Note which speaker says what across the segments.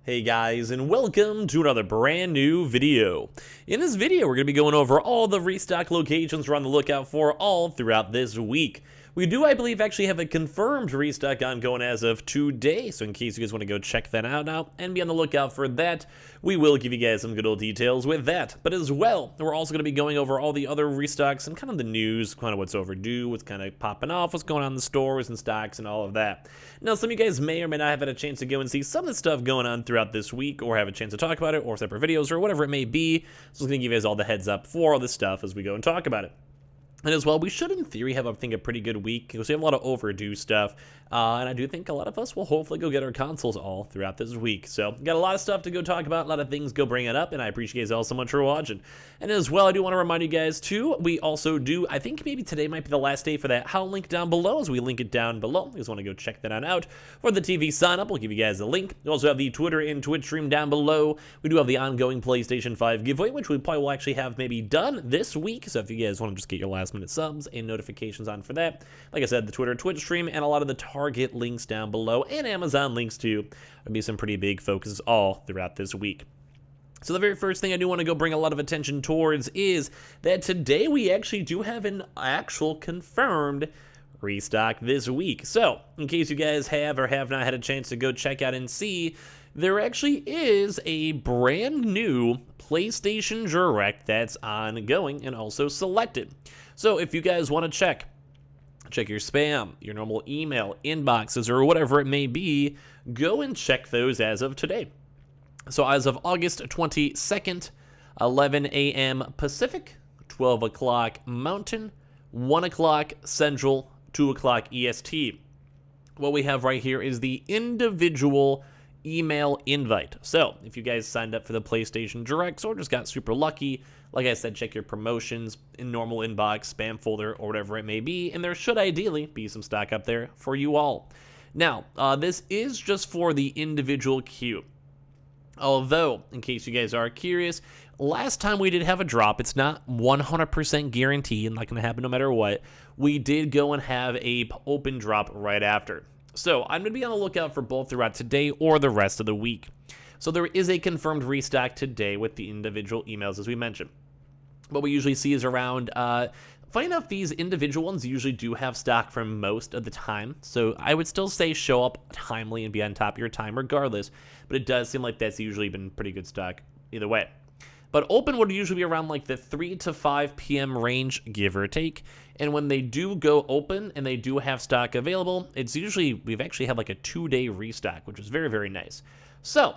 Speaker 1: Hey guys, and welcome to another brand new video. In this video, we're going to be going over all the restock locations we're on the lookout for all throughout this week. We do, I believe, actually have a confirmed restock ongoing as of today, so in case you guys want to go check that out now and be on the lookout for that, we will give you guys some good old details with that. But as well, we're also going to be going over all the other restocks and kind of the news, kind of what's overdue, what's kind of popping off, what's going on in the stores and stocks and all of that. Now, some of you guys may or may not have had a chance to go and see some of the stuff going on throughout this week, or have a chance to talk about it, or separate videos, or whatever it may be. So I'm going to give you guys all the heads up for all this stuff as we go and talk about it. And as well, we should, in theory, have, I think, a pretty good week, because we have a lot of overdue stuff, and I do think a lot of us will hopefully go get our consoles all throughout this week. So, got a lot of stuff to go talk about, a lot of things go bring it up, and I appreciate you guys all so much for watching. And as well, I do want to remind you guys, too, we also do, I think maybe today might be the last day for that How link down below, as we link it down below. You guys want to go check that out. For the TV sign-up, we'll give you guys a link. We also have the Twitter and Twitch stream down below. We do have the ongoing PlayStation 5 giveaway, which we probably will actually have maybe done this week, so if you guys want to just get your last-minute subs and notifications on for that. Like I said, the Twitter, Twitch stream, and a lot of the Target links down below, and Amazon links too. There'll be some pretty big focuses all throughout this week. So the very first thing I do want to go bring a lot of attention towards is that today we actually do have an actual confirmed restock this week. So, in case you guys have or have not had a chance to go check out and see, there actually is a brand new PlayStation Direct that's ongoing and also selected. So if you guys want to check your spam, your normal email, inboxes, or whatever it may be, go and check those as of today. So as of August 22nd, 11 a.m. Pacific, 12 o'clock Mountain, 1 o'clock Central, 2 o'clock EST. What we have right here is the individual email invite. So if you guys signed up for the PlayStation Directs or just got super lucky, like I said, check your promotions in normal inbox, spam folder, or whatever it may be, and there should ideally be some stock up there for you all. Now, this is just for the individual queue. Although, in case you guys are curious, last time we did have a drop. It's not 100% guaranteed, not going to happen no matter what. We did go and have a open drop right after. So I'm going to be on the lookout for both throughout today or the rest of the week. So there is a confirmed restock today with the individual emails, as we mentioned. What we usually see is around, funny enough, these individual ones usually do have stock for most of the time. So I would still say show up timely and be on top of your time regardless. But it does seem like that's usually been pretty good stock either way. But open would usually be around like the 3 to 5 p.m. range, give or take. And when they do go open and they do have stock available, it's usually, we've actually had like a 2-day restock, which is very, very nice. So,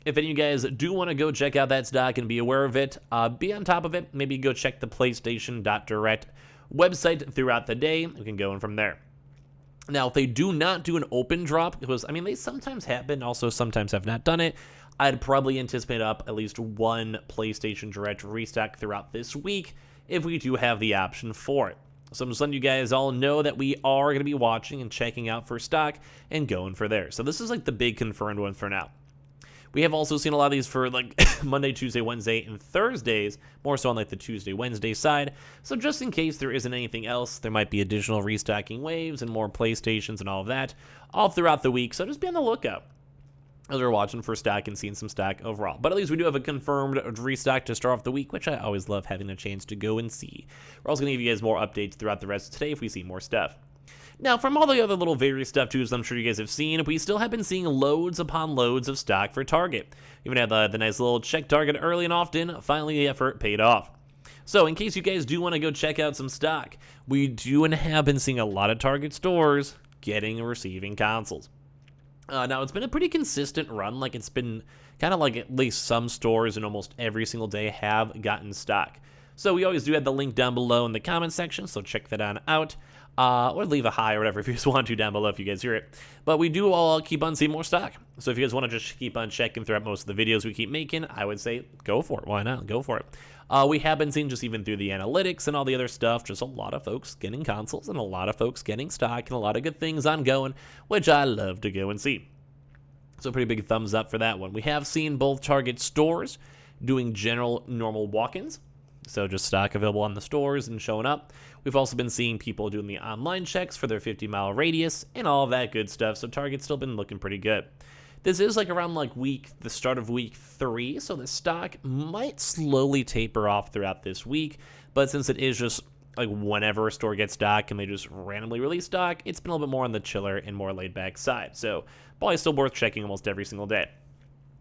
Speaker 1: if any of you guys do want to go check out that stock and be aware of it, be on top of it, maybe go check the PlayStation.Direct website throughout the day. You can go in from there. Now, if they do not do an open drop, because, I mean, they sometimes happen, also sometimes have not done it, I'd probably anticipate up at least one PlayStation Direct restock throughout this week if we do have the option for it. So I'm just letting you guys all know that we are going to be watching and checking out for stock and going for there. So this is like the big confirmed one for now. We have also seen a lot of these for like Monday, Tuesday, Wednesday, and Thursdays, more so on like the Tuesday, Wednesday side. So just in case there isn't anything else, there might be additional restocking waves and more PlayStations and all of that all throughout the week. So just be on the lookout as we're watching for stock and seeing some stock overall. But at least we do have a confirmed restock to start off the week, which I always love having a chance to go and see. We're also going to give you guys more updates throughout the rest of today if we see more stuff. Now, from all the other little various stuff, too, as I'm sure you guys have seen, we still have been seeing loads upon loads of stock for Target. Even had the nice little check Target early and often, finally the effort paid off. So, in case you guys do want to go check out some stock, we do and have been seeing a lot of Target stores getting and receiving consoles. Now, it's been a pretty consistent run. Like, it's been kind of like at least some stores in almost every single day have gotten stock. So, we always do have the link down below in the comment section, so check that on out. Or leave a hi or whatever if you just want to down below if you guys hear it. But we do all keep on seeing more stock. So if you guys want to just keep on checking throughout most of the videos we keep making, I would say go for it. Why not? Go for it. We have been seeing just even through the analytics and all the other stuff, just a lot of folks getting consoles and a lot of folks getting stock and a lot of good things ongoing, which I love to go and see. So pretty big thumbs up for that one. We have seen both Target stores doing general normal walk-ins. So just stock available on the stores and showing up. We've also been seeing people doing the online checks for their 50-mile radius and all of that good stuff. So Target's still been looking pretty good. This is like around like the start of week 3, so the stock might slowly taper off throughout this week, but since it is just like whenever a store gets stock and they just randomly release stock, it's been a little bit more on the chiller and more laid back side. So probably still worth checking almost every single day.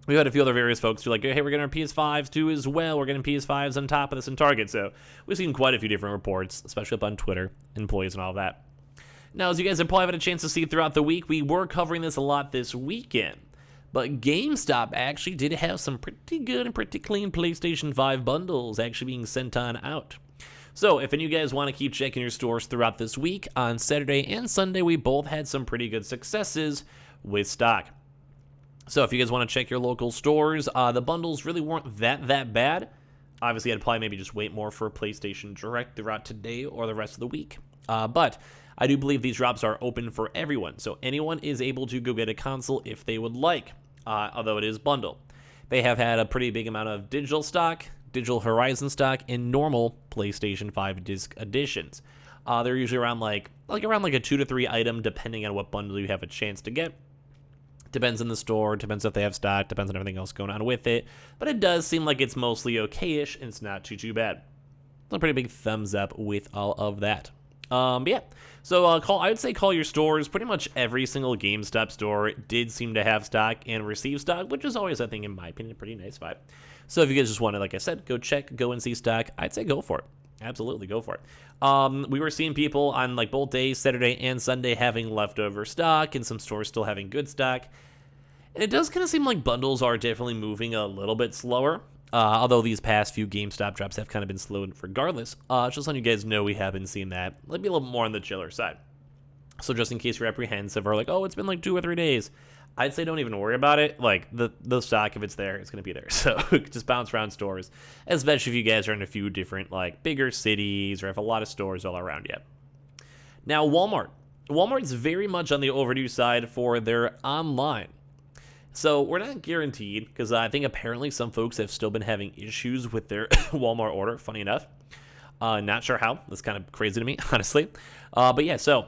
Speaker 1: We've had a few other various folks who are like, hey, we're getting our PS5s too as well. We're getting PS5s on top of this in Target. So we've seen quite a few different reports, especially up on Twitter, employees and all of that. Now, as you guys have probably had a chance to see throughout the week, we were covering this a lot this weekend. But GameStop actually did have some pretty good and pretty clean PlayStation 5 bundles actually being sent on out. So if any of you guys want to keep checking your stores throughout this week, on Saturday and Sunday, we both had some pretty good successes with stock. So if you guys want to check your local stores, the bundles really weren't that bad. Obviously, I'd probably maybe just wait more for PlayStation Direct throughout today or the rest of the week. But I do believe these drops are open for everyone, so anyone is able to go get a console if they would like, although it is bundle. They have had a pretty big amount of digital stock, Digital Horizon stock, and normal PlayStation 5 disc editions. They're usually around like a 2 to 3 item, depending on what bundle you have a chance to get. Depends on the store, depends if they have stock, depends on everything else going on with it. But it does seem like it's mostly okay-ish, and it's not too bad. A pretty big thumbs up with all of that. But yeah, so I would say call your stores. Pretty much every single GameStop store did seem to have stock and receive stock, which is always, I think, in my opinion, a pretty nice vibe. So if you guys just want to, like I said, go check, go and see stock, I'd say go for it. Absolutely, go for it. We were seeing people on like both days, Saturday and Sunday, having leftover stock, and some stores still having good stock. And it does kind of seem like bundles are definitely moving a little bit slower. Although these past few GameStop drops have kind of been slow regardless. Just letting you guys know we have been seeing that. Let me a little more on the chiller side. So just in case you're apprehensive or like, oh, it's been like 2 or 3 days, I'd say don't even worry about it. Like, the stock, if it's there, it's going to be there. So just bounce around stores, especially if you guys are in a few different, like, bigger cities or have a lot of stores all around you. Now, Walmart. Walmart's very much on the overdue side for their online. So we're not guaranteed, because I think apparently some folks have still been having issues with their Walmart order, funny enough. Not sure how. That's kind of crazy to me, honestly. But yeah, so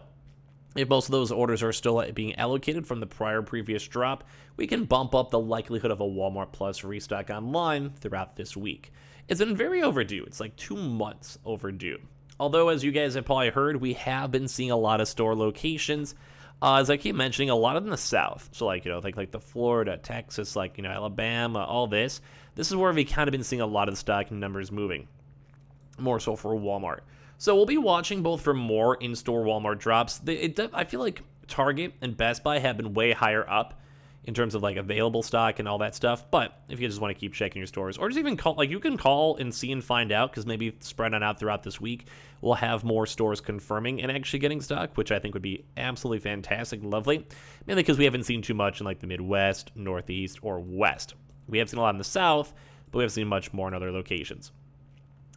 Speaker 1: if most of those orders are still being allocated from the previous drop, we can bump up the likelihood of a Walmart Plus restock online throughout this week. It's been very overdue. It's like 2 months overdue. Although, as you guys have probably heard, we have been seeing a lot of store locations, as I keep mentioning, a lot in the South. So, like, like the Florida, Texas, like, Alabama, all this. This is where we've kind of been seeing a lot of the stock numbers moving. More so for Walmart. So we'll be watching both for more in-store Walmart drops. I feel like Target and Best Buy have been way higher up in terms of like available stock and all that stuff. But if you just want to keep checking your stores, or just even call, like you can call and see and find out, because maybe spread on out throughout this week, we'll have more stores confirming and actually getting stock, which I think would be absolutely fantastic and lovely. Mainly because we haven't seen too much in like the Midwest, Northeast, or West. We have seen a lot in the South, but we haven't seen much more in other locations.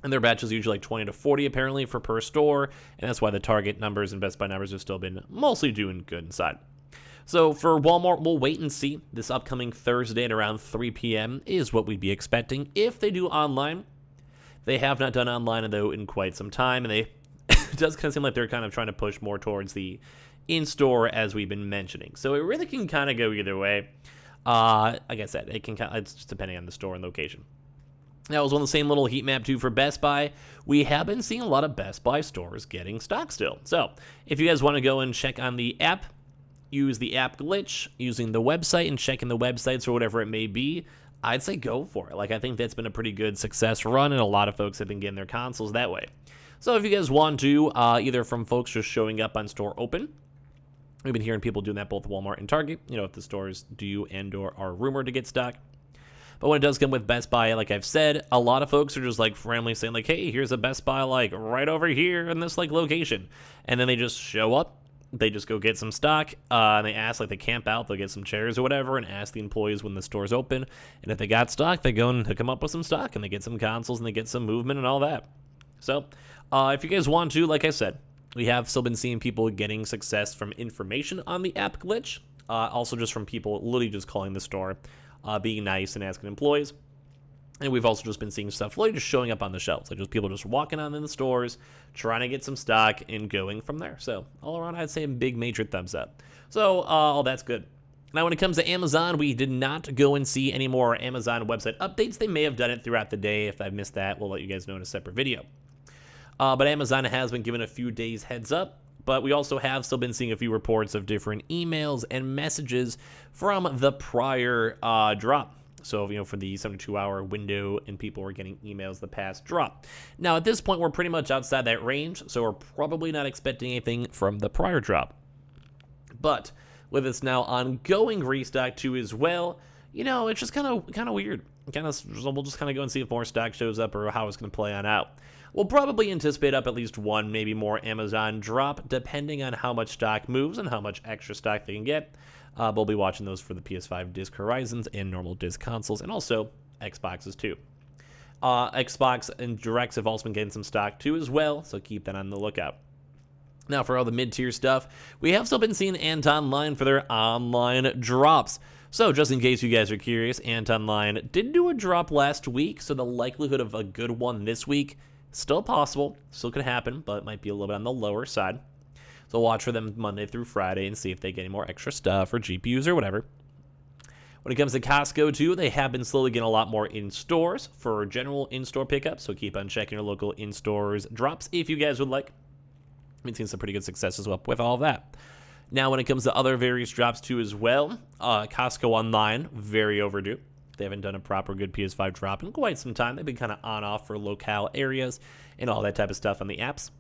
Speaker 1: And their batch is usually like 20 to 40 apparently for per store, and that's why the Target numbers and Best Buy numbers have still been mostly doing good inside. So for Walmart, we'll wait and see. This upcoming Thursday at around 3 p.m. is what we'd be expecting if they do online. They have not done online, though, in quite some time, and it does kind of seem like they're kind of trying to push more towards the in-store, as we've been mentioning. So it really can kind of go either way. Like I said, it's just depending on the store and location. That was on the same little heat map too for Best Buy. We have been seeing a lot of Best Buy stores getting stock still. So if you guys want to go and check on the app, use the app glitch, using the website and checking the websites or whatever it may be, I'd say go for it. Like, I think that's been a pretty good success run, and a lot of folks have been getting their consoles that way. So if you guys want to, either from folks just showing up on store open, we've been hearing people doing that both Walmart and Target, if the stores do and or are rumored to get stock. But when it does come with Best Buy, like I've said, a lot of folks are just like randomly saying like, hey, here's a Best Buy like right over here in this like location. And then they just show up, they just go get some stock, and they ask, like they camp out, they'll get some chairs or whatever and ask the employees when the store's open. And if they got stock, they go and hook them up with some stock and they get some consoles and they get some movement and all that. So if you guys want to, like I said, we have still been seeing people getting success from information on the app glitch. Also just from people literally just calling the store, being nice and asking employees. And we've also just been seeing stuff literally just showing up on the shelves, like just people just walking on in the stores, trying to get some stock and going from there. So all around, I'd say a big major thumbs up. So all that's good. Now, when it comes to Amazon, we did not go and see any more Amazon website updates. They may have done it throughout the day. If I missed that, we'll let you guys know in a separate video. But Amazon has been given a few days heads up. But we also have still been seeing a few reports of different emails and messages from the prior drop. So, for the 72-hour window, and people were getting emails the past drop. Now, at this point, we're pretty much outside that range, so we're probably not expecting anything from the prior drop. But with this now ongoing restock too as well, it's just kind of weird. We'll just kind of go and see if more stock shows up or how it's going to play on out. We'll probably anticipate up at least one, maybe more Amazon drop, depending on how much stock moves and how much extra stock they can get. We'll be watching those for the PS5 disc Horizons and normal disc consoles, and also Xboxes too. Xbox and Directs have also been getting some stock too as well, so keep that on the lookout. Now, for all the mid-tier stuff, we have still been seeing Antonline for their online drops. So, just in case you guys are curious, Antonline did do a drop last week, so the likelihood of a good one this week, still possible, still could happen, but it might be a little bit on the lower side. So watch for them Monday through Friday and see if they get any more extra stuff or GPUs or whatever. When it comes to Costco, too, they have been slowly getting a lot more in stores for general in-store pickups, so keep on checking your local in-stores drops if you guys would like. I've been seeing some pretty good success as well with all of that. Now, when it comes to other various drops, too, as well, Costco Online, very overdue. They haven't done a proper good PS5 drop in quite some time. They've been kind of on-off for locale areas and all that type of stuff on the apps.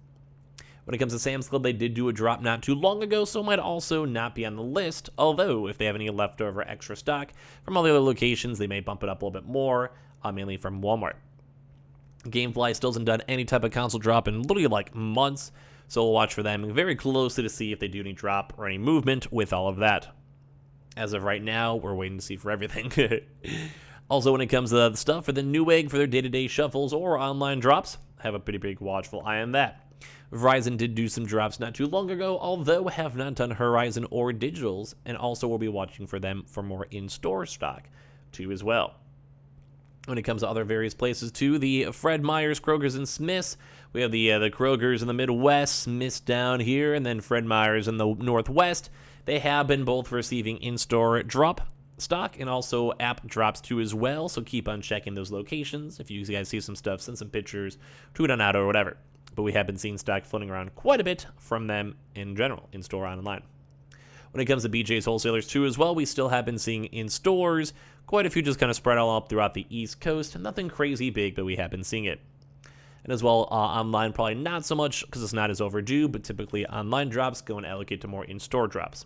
Speaker 1: When it comes to Sam's Club, they did do a drop not too long ago, so might also not be on the list. Although, if they have any leftover extra stock from all the other locations, they may bump it up a little bit more, mainly from Walmart. Gamefly still hasn't done any type of console drop in literally like months, so we'll watch for them very closely to see if they do any drop or any movement with all of that. As of right now, we're waiting to see for everything. Also, when it comes to the stuff for the Newegg for their day-to-day shuffles or online drops, have a pretty big watchful eye on that. Verizon did do some drops not too long ago, although have not done Horizon or Digitals, and also will be watching for them for more in-store stock too as well. When it comes to other various places too, the Fred Meyers, Kroger's, and Smith's, we have the Kroger's in the Midwest, Smith's down here, and then Fred Meyers in the Northwest. They have been both receiving in-store drop stock and also app drops too as well, so keep on checking those locations. If you guys see some stuff, send some pictures, tweet on out or whatever. But we have been seeing stock floating around quite a bit from them in general, in-store, online. When it comes to BJ's wholesalers too as well, we still have been seeing in stores quite a few just kind of spread all up throughout the East Coast. Nothing crazy big, but we have been seeing it. And as well, online probably not so much because it's not as overdue, but typically online drops go and allocate to more in-store drops.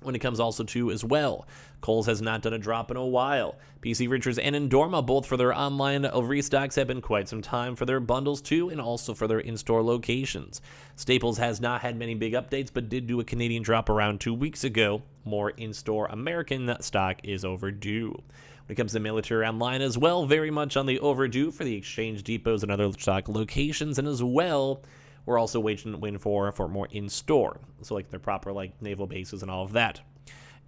Speaker 1: When it comes also to as well, Kohl's has not done a drop in a while. PC Richards and Endorma, both for their online restocks, have been quite some time for their bundles too, and also for their in-store locations. Staples has not had many big updates, but did do a Canadian drop around 2 weeks ago. More in-store American stock is overdue. When it comes to military online as well, very much on the overdue for the exchange depots and other stock locations, and as well, we're also waiting for more in-store, so like their proper like naval bases and all of that.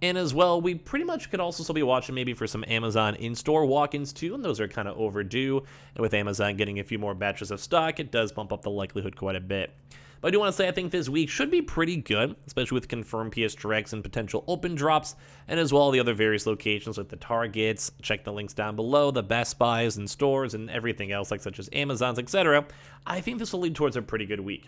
Speaker 1: And as well, we pretty much could also still be watching maybe for some Amazon in-store walk-ins too, and those are kind of overdue. And with Amazon getting a few more batches of stock, it does bump up the likelihood quite a bit. But I do want to say I think this week should be pretty good, especially with confirmed PS Directs and potential open drops, and as well the other various locations like the Targets. Check the links down below, the Best Buys and stores and everything else like such as Amazon's, etc. I think this will lead towards a pretty good week.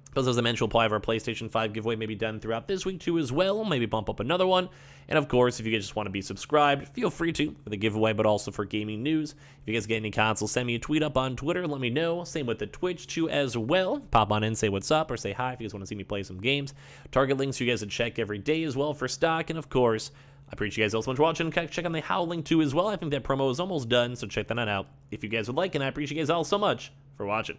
Speaker 1: Because as I mentioned, we'll probably have our PlayStation 5 giveaway maybe done throughout this week too as well. Maybe bump up another one. And of course, if you guys just want to be subscribed, feel free to for the giveaway, but also for gaming news. If you guys get any consoles, send me a tweet up on Twitter. Let me know. Same with the Twitch too as well. Pop on in, say what's up, or say hi if you guys want to see me play some games. Target links for you guys to check every day as well for stock. And of course, I appreciate you guys all so much for watching. Check on the How link too as well. I think that promo is almost done, so check that out if you guys would like. And I appreciate you guys all so much for watching.